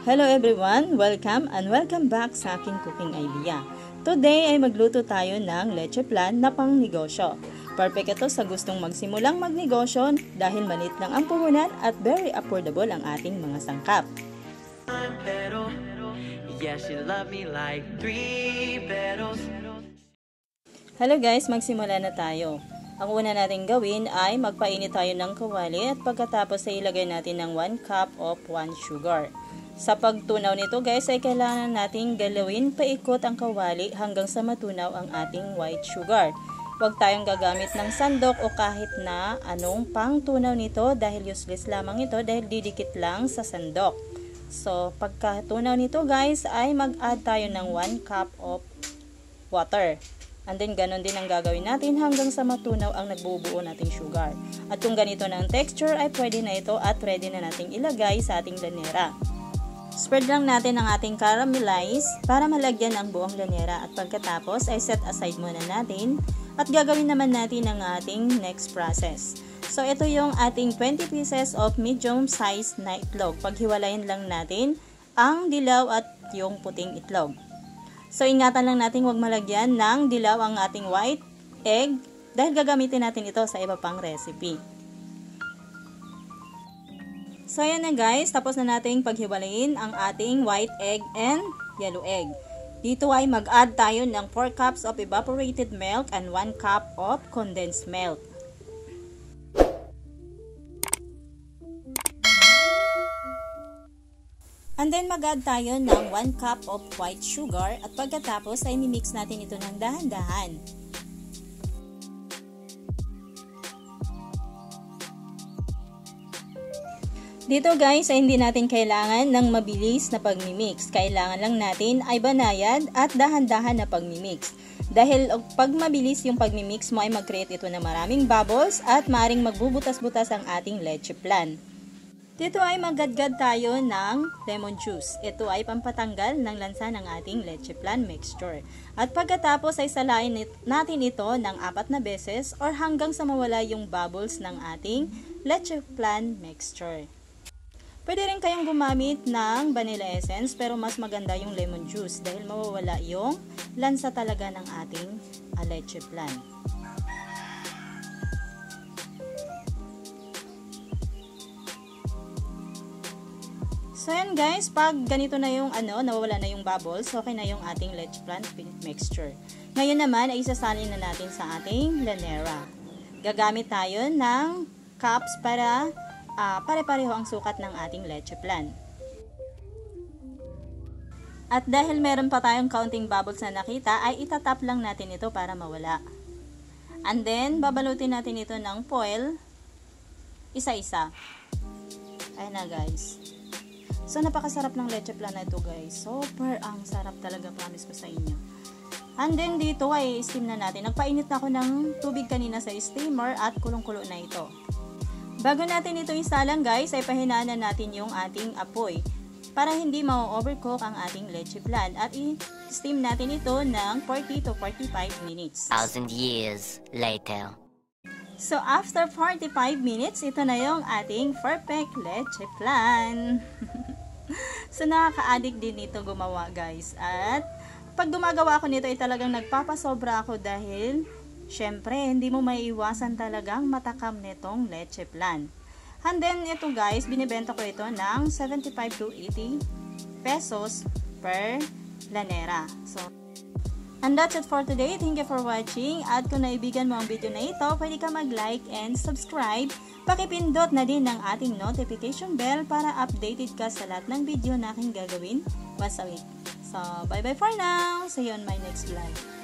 Hello everyone! Welcome back sa aking cooking idea. Today ay magluto tayo ng leche flan na pang negosyo. Perfect ito sa gustong magsimulang magnegosyo dahil maliit lang ang puhunan at very affordable ang ating mga sangkap. Hello guys, magsimula na tayo. Ang una natin gawin ay magpainit tayo ng kawali at pagkatapos ay ilagay natin ng 1 cup of 1 sugar. Sa pagtunaw nito guys ay kailangan nating galawin paikot ang kawali hanggang sa matunaw ang ating white sugar. Huwag tayong gagamit ng sandok o kahit na anong pangtunaw nito dahil useless lamang ito dahil didikit lang sa sandok. So pagkatunaw nito guys ay mag-add tayo ng 1 cup of water. And then ganon din ang gagawin natin hanggang sa matunaw ang nagbubuo nating sugar. At kung ganito na ang texture ay pwede na ito at ready na nating ilagay sa ating lanera. Spread lang natin ang ating caramelize para malagyan ang buong lanera at pagkatapos ay set aside muna natin at gagawin naman natin ang ating next process. So ito yung ating 20 pieces of medium size na itlog. Paghiwalayin lang natin ang dilaw at yung puting itlog. So ingatan lang natin huwag malagyan ng dilaw ang ating white egg dahil gagamitin natin ito sa iba pang recipe. So ayan na guys, tapos na nating paghiwalayin ang ating white egg and yellow egg. Dito ay mag-add tayo ng 4 cups of evaporated milk and 1 cup of condensed milk. And then mag-add tayo ng 1 cup of white sugar at pagkatapos ay mimix natin ito ng dahan-dahan. Dito guys ay hindi natin kailangan ng mabilis na pagmimix. Kailangan lang natin ay banayad at dahan-dahan na pagmimix. Dahil pag mabilis yung pagmimix mo ay mag-create ito ng maraming bubbles at maring magbubutas-butas ang ating leche flan. Dito ay maggadgad tayo ng lemon juice. Ito ay pampatanggal ng lansa ng ating leche flan mixture. At pagkatapos ay salain natin ito ng 4 na beses or hanggang sa mawala yung bubbles ng ating leche flan mixture. Pwede rin kayong gumamit ng vanilla essence pero mas maganda yung lemon juice dahil mawawala yung lansa talaga ng ating leche flan. So yan guys, pag ganito na yung nawawala na yung bubbles, okay na yung ating leche flan mixture. Ngayon naman ay isasalin na natin sa ating lanera. Gagamit tayo ng cups para pare-pareho ang sukat ng ating leche flan. At dahil meron pa tayong counting bubbles na nakita, ay itatap lang natin ito para mawala. And then, babalutin natin ito ng foil, isa-isa. Ayan na guys. So, napakasarap ng leche flan na ito guys. Super ang sarap talaga, promise ko sa inyo. And then, dito ay steam na natin. Nagpainit na ako ng tubig kanina sa steamer at kulong-kulo na ito. Bago natin ito isalang guys, ay pahinaan na natin yung ating apoy para hindi ma-overcook ang ating leche flan at i-steam natin ito ng 40 to 45 minutes. 1,000 years later. So after 45 minutes, ito na yung ating perfect leche flan. So nakaka-addict din ito gumawa guys. At pag gumagawa ako nito ay talagang nagpapasobra ako dahil syempre, hindi mo maiiwasan talagang matakam nitong leche flan. And then, ito guys, binibenta ko ito ng 75 to 80 pesos per lanera. So, and that's it for today. Thank you for watching. At kung naibigan mo ang video na ito, pwede ka mag-like and subscribe. Pakipindot na din ng ating notification bell para updated ka sa lahat ng video na aking gagawin once a week. So, bye-bye for now. See you on my next vlog.